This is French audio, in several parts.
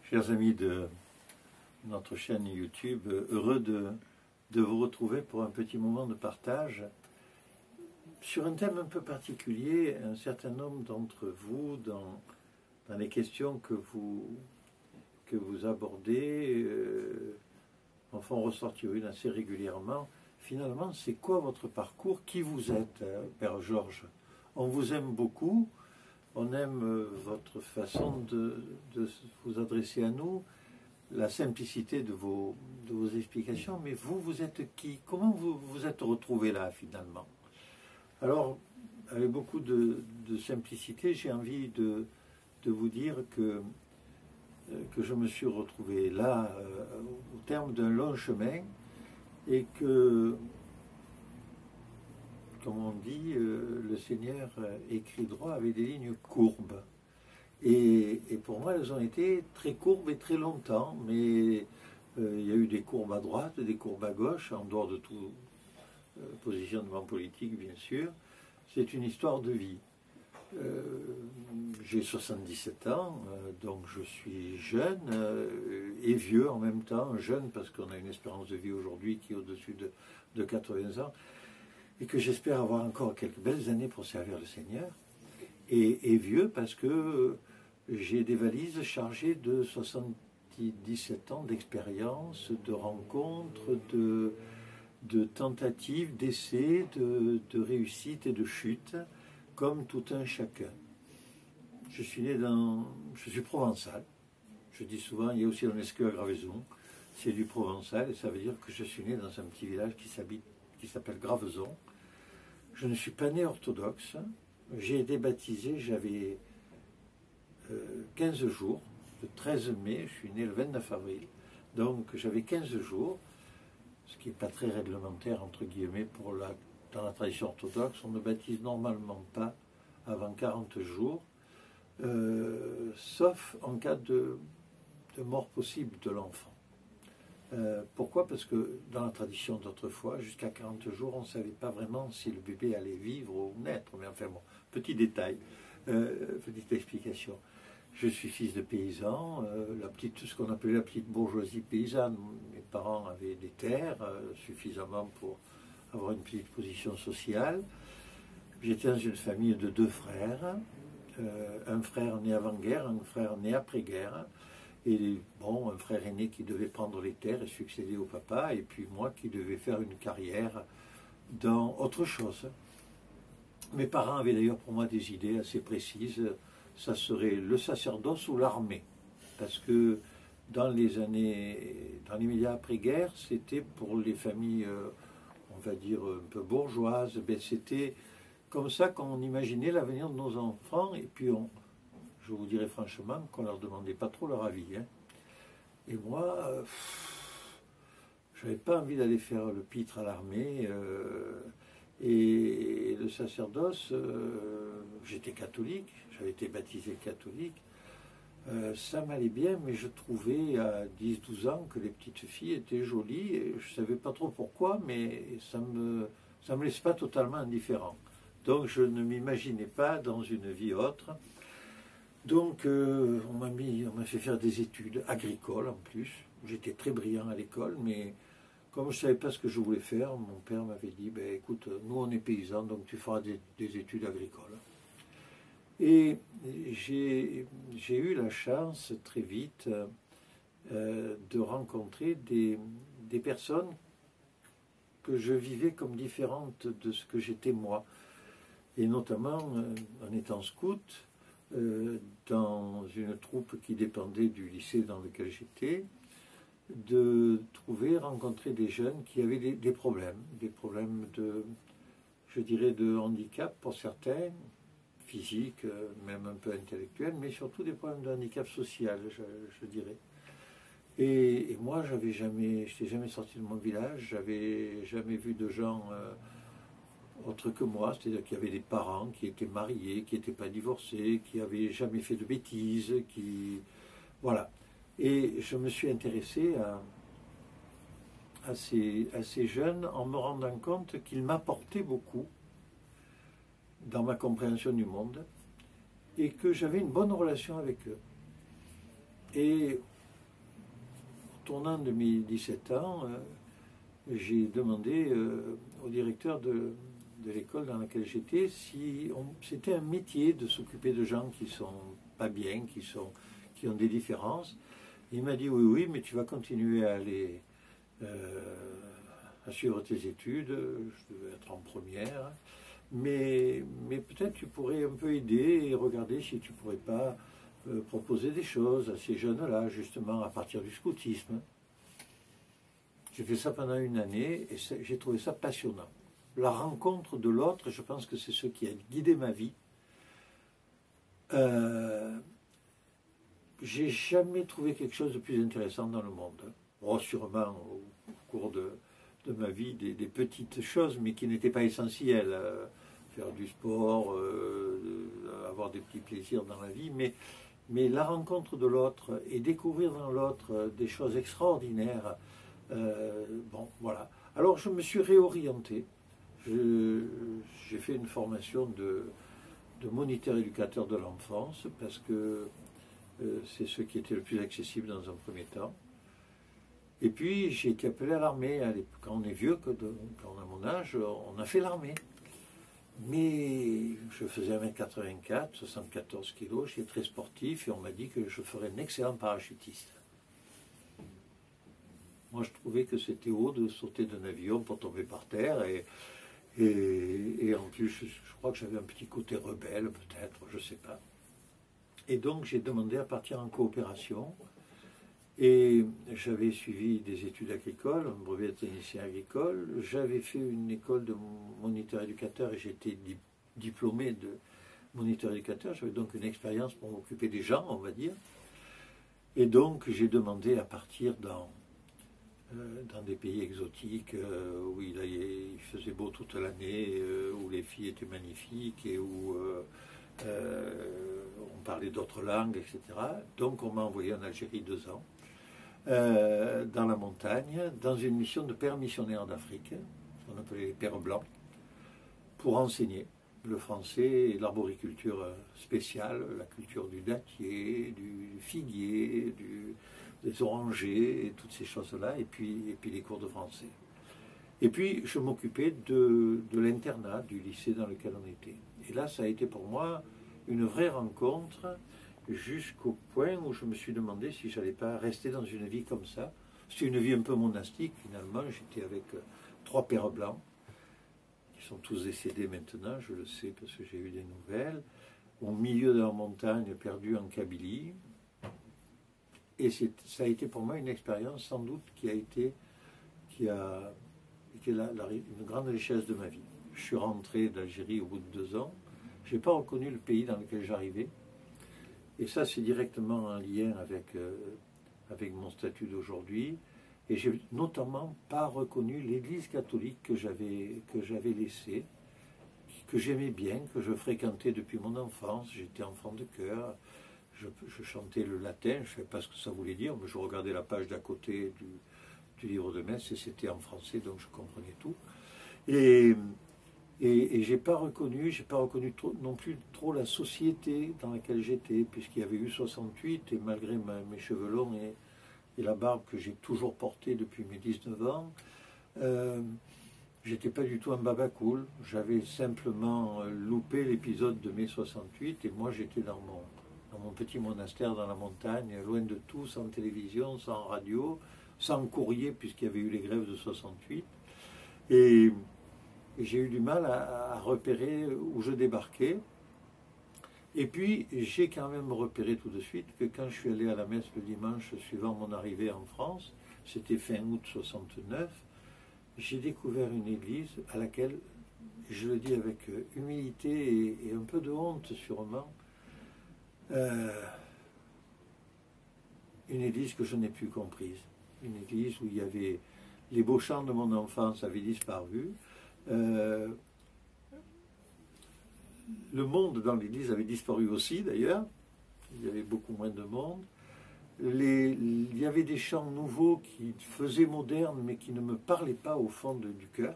Chers amis de notre chaîne YouTube, heureux de vous retrouver pour un petit moment de partage sur un thème un peu particulier. Un certain nombre d'entre vous, dans les questions que vous abordez, en font ressortir une assez régulièrement. Finalement, c'est quoi votre parcours? Qui vous êtes, Père Georges? On vous aime beaucoup. On aime votre façon de vous adresser à nous, la simplicité de vos explications, mais vous êtes qui? Comment vous vous êtes retrouvé là, finalement? Alors, avec beaucoup de simplicité, j'ai envie de vous dire que je me suis retrouvé là, au terme d'un long chemin, et que, comme on dit, le Seigneur écrit droit avec des lignes courbes. Et pour moi, elles ont été très courbes et très longtemps, mais il y a eu des courbes à droite, des courbes à gauche, en dehors de tout positionnement politique, bien sûr. C'est une histoire de vie. J'ai 77 ans, donc je suis jeune et vieux en même temps. Jeune parce qu'on a une espérance de vie aujourd'hui qui est au-dessus de 80 ans, et que j'espère avoir encore quelques belles années pour servir le Seigneur. Et vieux parce que j'ai des valises chargées de 77 ans d'expérience, de rencontres, de tentatives, d'essais, de réussites et de chutes, comme tout un chacun. Je suis provençal. Je dis souvent, il y a aussi un esqueux à Graveson. C'est du provençal, et ça veut dire que je suis né dans un petit village qui s'appelle Graveson. Je ne suis pas né orthodoxe. J'ai été baptisé, j'avais 15 jours, le 13 mai, je suis né le 29 avril, donc j'avais 15 jours, ce qui n'est pas très réglementaire, entre guillemets, dans la tradition orthodoxe. On ne baptise normalement pas avant 40 jours, sauf en cas de mort possible de l'enfant. Pourquoi? Parce que dans la tradition d'autrefois, jusqu'à 40 jours, on ne savait pas vraiment si le bébé allait vivre ou naître. Mais enfin bon, petit détail, petite explication. Je suis fils de paysan, ce qu'on appelait la petite bourgeoisie paysanne. Mes parents avaient des terres suffisamment pour avoir une petite position sociale. J'étais dans une famille de 2 frères, un frère né avant-guerre, un frère né après-guerre. Et bon, un frère aîné qui devait prendre les terres et succéder au papa, et puis moi qui devais faire une carrière dans autre chose. Mes parents avaient d'ailleurs pour moi des idées assez précises. Ça serait le sacerdoce ou l'armée. Parce que dans les médias après-guerre, c'était pour les familles, on va dire, un peu bourgeoises. C'était comme ça qu'on imaginait l'avenir de nos enfants, et puis je vous dirais franchement qu'on ne leur demandait pas trop leur avis. Hein. Et moi, je n'avais pas envie d'aller faire le pitre à l'armée. Et le sacerdoce, j'étais catholique, j'avais été baptisé catholique. Ça m'allait bien, mais je trouvais à 10-12 ans que les petites filles étaient jolies. Et je ne savais pas trop pourquoi, mais ça me laissait pas totalement indifférent. Donc je ne m'imaginais pas dans une vie autre. Donc, on m'a fait faire des études agricoles en plus. J'étais très brillant à l'école, mais comme je ne savais pas ce que je voulais faire, mon père m'avait dit, ben, écoute, nous on est paysans, donc tu feras des études agricoles. Et j'ai eu la chance très vite de rencontrer des personnes que je vivais comme différentes de ce que j'étais moi. Et notamment, en étant scout, dans une troupe qui dépendait du lycée dans lequel j'étais, de rencontrer des jeunes qui avaient des problèmes je dirais, de handicap pour certains, physiques, même un peu intellectuels, mais surtout des problèmes de handicap social, je dirais. Et moi, je n'étais jamais sorti de mon village, j'avais jamais vu de gens autre que moi, c'est-à-dire qu'il y avait des parents qui étaient mariés, qui n'étaient pas divorcés, qui n'avaient jamais fait de bêtises, voilà. Et je me suis intéressé à ces jeunes en me rendant compte qu'ils m'apportaient beaucoup dans ma compréhension du monde et que j'avais une bonne relation avec eux. Et tournant de mes 17 ans, j'ai demandé au directeur de l'école dans laquelle j'étais si c'était un métier de s'occuper de gens qui sont pas bien, qui ont des différences. Il m'a dit oui, oui, mais tu vas continuer à aller à suivre tes études. Je devais être en première, mais peut-être tu pourrais un peu aider et regarder si tu pourrais pas proposer des choses à ces jeunes-là, justement, à partir du scoutisme. J'ai fait ça pendant une année et j'ai trouvé ça passionnant. La rencontre de l'autre, je pense que c'est ce qui a guidé ma vie. J'ai jamais trouvé quelque chose de plus intéressant dans le monde. Bon, sûrement au cours de ma vie des petites choses, mais qui n'étaient pas essentielles. Faire du sport, avoir des petits plaisirs dans la vie, mais la rencontre de l'autre et découvrir dans l'autre des choses extraordinaires. Bon, voilà. Alors je me suis réorienté. J'ai fait une formation de moniteur éducateur de l'enfance parce que c'est ce qui était le plus accessible dans un premier temps. Et puis j'ai été appelé à l'armée. Quand on est vieux, quand on a mon âge, on a fait l'armée. Mais je faisais 1m84, 74 kg, j'étais très sportif et on m'a dit que je ferais un excellent parachutiste. Moi je trouvais que c'était haut de sauter d'un avion pour tomber par terre et en plus je crois que j'avais un petit côté rebelle peut-être, je ne sais pas. Et donc j'ai demandé à partir en coopération et j'avais suivi des études agricoles, un brevet de technicien agricole, j'avais fait une école de moniteur éducateur et j'étais diplômé de moniteur éducateur, j'avais donc une expérience pour m'occuper des gens, on va dire. Et donc j'ai demandé à partir dans des pays exotiques où il faisait beau toute l'année, où les filles étaient magnifiques et où on parlait d'autres langues, etc. Donc on m'a envoyé en Algérie 2 ans, dans la montagne, dans une mission de père missionnaire d'Afrique, qu'on appelait les pères blancs, pour enseigner le français et l'arboriculture spéciale, la culture du dattier, du figuier, des orangers, et toutes ces choses-là, et puis les cours de français. Et puis je m'occupais de l'internat, du lycée dans lequel on était. Et là, ça a été pour moi une vraie rencontre, jusqu'au point où je me suis demandé si je n'allais pas rester dans une vie comme ça. C'est une vie un peu monastique, finalement. J'étais avec 3 pères blancs, qui sont tous décédés maintenant, je le sais parce que j'ai eu des nouvelles, au milieu de la montagne, perdue en Kabylie. Et ça a été pour moi une expérience sans doute qui a été une grande richesse de ma vie. Je suis rentré d'Algérie au bout de 2 ans. Je n'ai pas reconnu le pays dans lequel j'arrivais. Et ça, c'est directement en lien avec mon statut d'aujourd'hui. Et j'ai notamment pas reconnu l'Église catholique que j'avais laissée, que j'aimais bien, que je fréquentais depuis mon enfance. J'étais enfant de chœur. Je chantais le latin, je ne savais pas ce que ça voulait dire, mais je regardais la page d'à côté du livre de messe et c'était en français, donc je comprenais tout. Et j'ai pas reconnu non plus trop la société dans laquelle j'étais, puisqu'il y avait eu 68, et malgré mes cheveux longs et la barbe que j'ai toujours portée depuis mes 19 ans, j'étais pas du tout un baba cool. J'avais simplement loupé l'épisode de mai 68, et moi j'étais dans mon petit monastère dans la montagne, loin de tout, sans télévision, sans radio, sans courrier, puisqu'il y avait eu les grèves de 68. Et j'ai eu du mal à repérer où je débarquais. Et puis, j'ai quand même repéré tout de suite que quand je suis allé à la messe le dimanche suivant mon arrivée en France, c'était fin août 69, j'ai découvert une église à laquelle, je le dis avec humilité et un peu de honte sûrement, une église que je n'ai plus comprise. Une église où il y avait les beaux chants de mon enfance avaient disparu. Le monde dans l'église avait disparu aussi d'ailleurs. Il y avait beaucoup moins de monde. Il y avait des chants nouveaux qui faisaient moderne mais qui ne me parlaient pas au fond du cœur.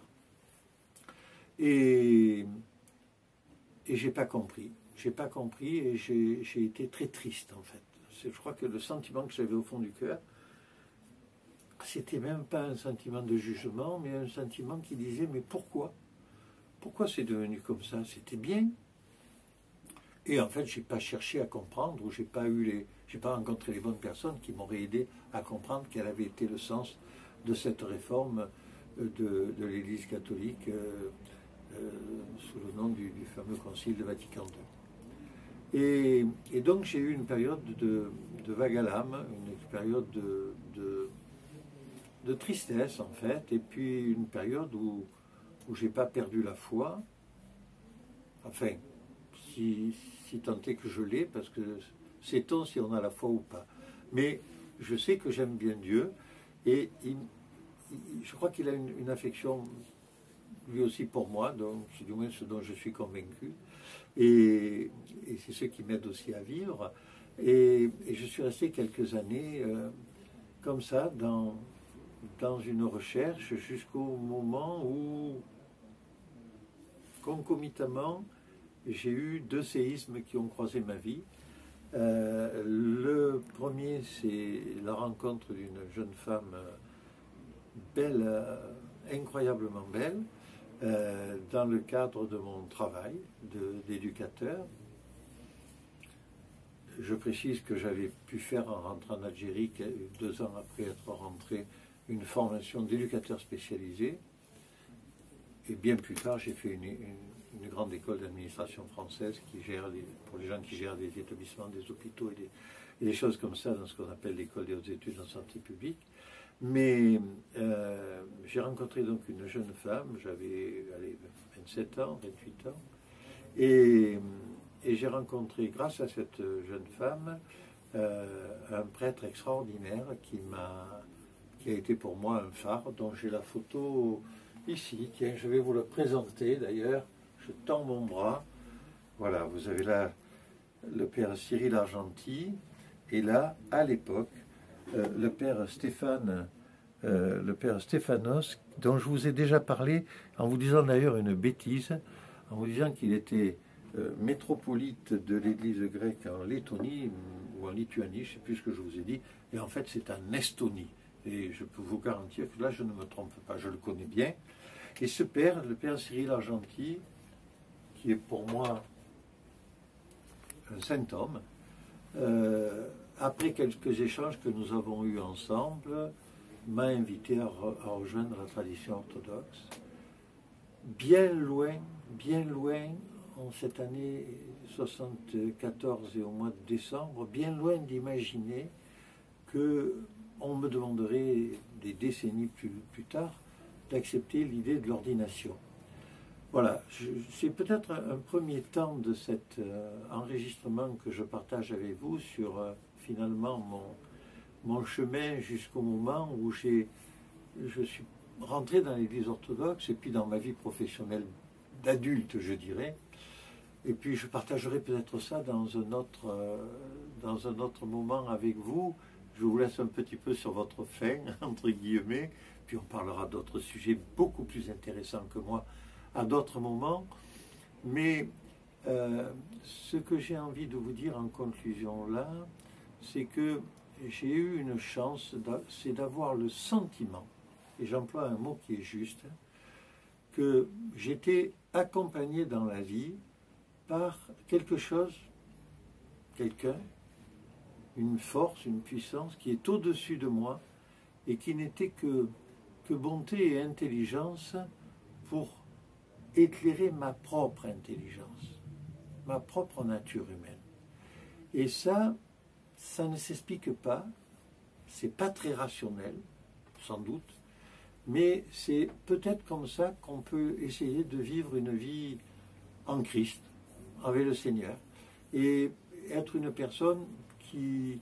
Et j'ai pas compris. J'ai pas compris et j'ai été très triste en fait. Je crois que le sentiment que j'avais au fond du cœur, c'était même pas un sentiment de jugement, mais un sentiment qui disait, mais pourquoi? Pourquoi c'est devenu comme ça? C'était bien. Et en fait, j'ai pas cherché à comprendre, ou j'ai pas rencontré les bonnes personnes qui m'auraient aidé à comprendre quel avait été le sens de cette réforme de l'Église catholique sous le nom du fameux Concile de Vatican II. Et donc j'ai eu une période de vague à l'âme, une période de tristesse en fait, et puis une période où j'ai pas perdu la foi, enfin, si tant est que je l'ai, parce que sait-on si on a la foi ou pas. Mais je sais que j'aime bien Dieu, et je crois qu'il a une affection lui aussi pour moi, donc c'est du moins ce dont je suis convaincu, et c'est ce qui m'aide aussi à vivre. Et je suis resté quelques années comme ça, dans une recherche, jusqu'au moment où, concomitamment, j'ai eu 2 séismes qui ont croisé ma vie. Le premier, c'est la rencontre d'une jeune femme belle, incroyablement belle, dans le cadre de mon travail d'éducateur. Je précise que j'avais pu faire en rentrant en Algérie, 2 ans après être rentré, une formation d'éducateur spécialisé. Et bien plus tard, j'ai fait une grande école d'administration française qui gère pour les gens qui gèrent des établissements, des hôpitaux et des choses comme ça dans ce qu'on appelle l'école des hautes études en santé publique. Mais j'ai rencontré donc une jeune femme, j'avais 27 ans, 28 ans, et j'ai rencontré, grâce à cette jeune femme, un prêtre extraordinaire qui a été pour moi un phare, dont j'ai la photo ici. Tiens, je vais vous le présenter d'ailleurs. Je tends mon bras. Voilà, vous avez là le père Cyril Argenty, et là, à l'époque, le père Stéphanos, dont je vous ai déjà parlé, en vous disant d'ailleurs une bêtise, en vous disant qu'il était métropolite de l'église grecque en Lettonie ou en Lituanie, je ne sais plus ce que je vous ai dit, et en fait c'est en Estonie. Et je peux vous garantir que là je ne me trompe pas, je le connais bien. Et ce père, le père Cyril Argenty, qui est pour moi un saint homme, après quelques échanges que nous avons eus ensemble, m'a invité à rejoindre la tradition orthodoxe. Bien loin, en cette année 74 et au mois de décembre, bien loin d'imaginer qu'on me demanderait des décennies plus tard d'accepter l'idée de l'ordination. Voilà, c'est peut-être un premier temps de cet enregistrement que je partage avec vous sur finalement mon chemin jusqu'au moment où je suis rentré dans l'Église orthodoxe et puis dans ma vie professionnelle d'adulte, je dirais. Et puis je partagerai peut-être ça dans un autre moment avec vous. Je vous laisse un petit peu sur votre faim, entre guillemets, puis on parlera d'autres sujets beaucoup plus intéressants que moi à d'autres moments. Mais ce que j'ai envie de vous dire en conclusion là, c'est que j'ai eu une chance, c'est d'avoir le sentiment, et j'emploie un mot qui est juste, que j'étais accompagné dans la vie par quelque chose, quelqu'un, une force, une puissance qui est au-dessus de moi et qui n'était que bonté et intelligence pour éclairer ma propre intelligence, ma propre nature humaine. Et ça ne s'explique pas, c'est pas très rationnel, sans doute, mais c'est peut-être comme ça qu'on peut essayer de vivre une vie en Christ, avec le Seigneur, et être une personne qui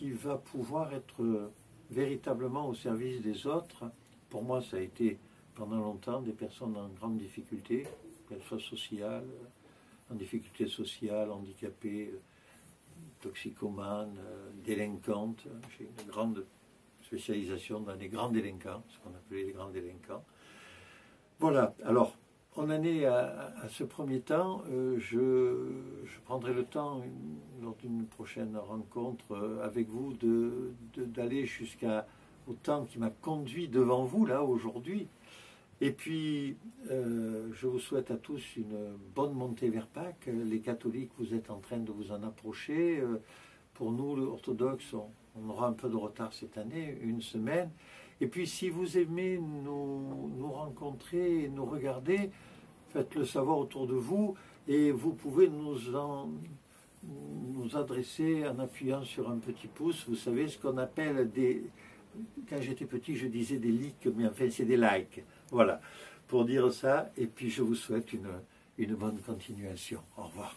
va pouvoir être véritablement au service des autres. Pour moi, ça a été pendant longtemps des personnes en grande difficulté, qu'elles soient sociales, en difficulté sociale, handicapées, toxicomanes, délinquantes. J'ai une grande spécialisation dans les grands délinquants, ce qu'on appelait les grands délinquants. Voilà, alors on en est à ce premier temps. Je prendrai le temps, lors d'une prochaine rencontre avec vous, d'aller jusqu'à au temps qui m'a conduit devant vous, là, aujourd'hui. Et puis, je vous souhaite à tous une bonne montée vers Pâques. Les catholiques, vous êtes en train de vous en approcher. Pour nous, les orthodoxes, on aura un peu de retard cette année, une semaine. Et puis, si vous aimez nous rencontrer et nous regarder, faites-le savoir autour de vous. Et vous pouvez nous adresser en appuyant sur un petit pouce. Vous savez ce qu'on appelle des... Quand j'étais petit, je disais des likes, mais enfin, c'est des likes. Voilà, pour dire ça. Et puis, je vous souhaite une bonne continuation. Au revoir.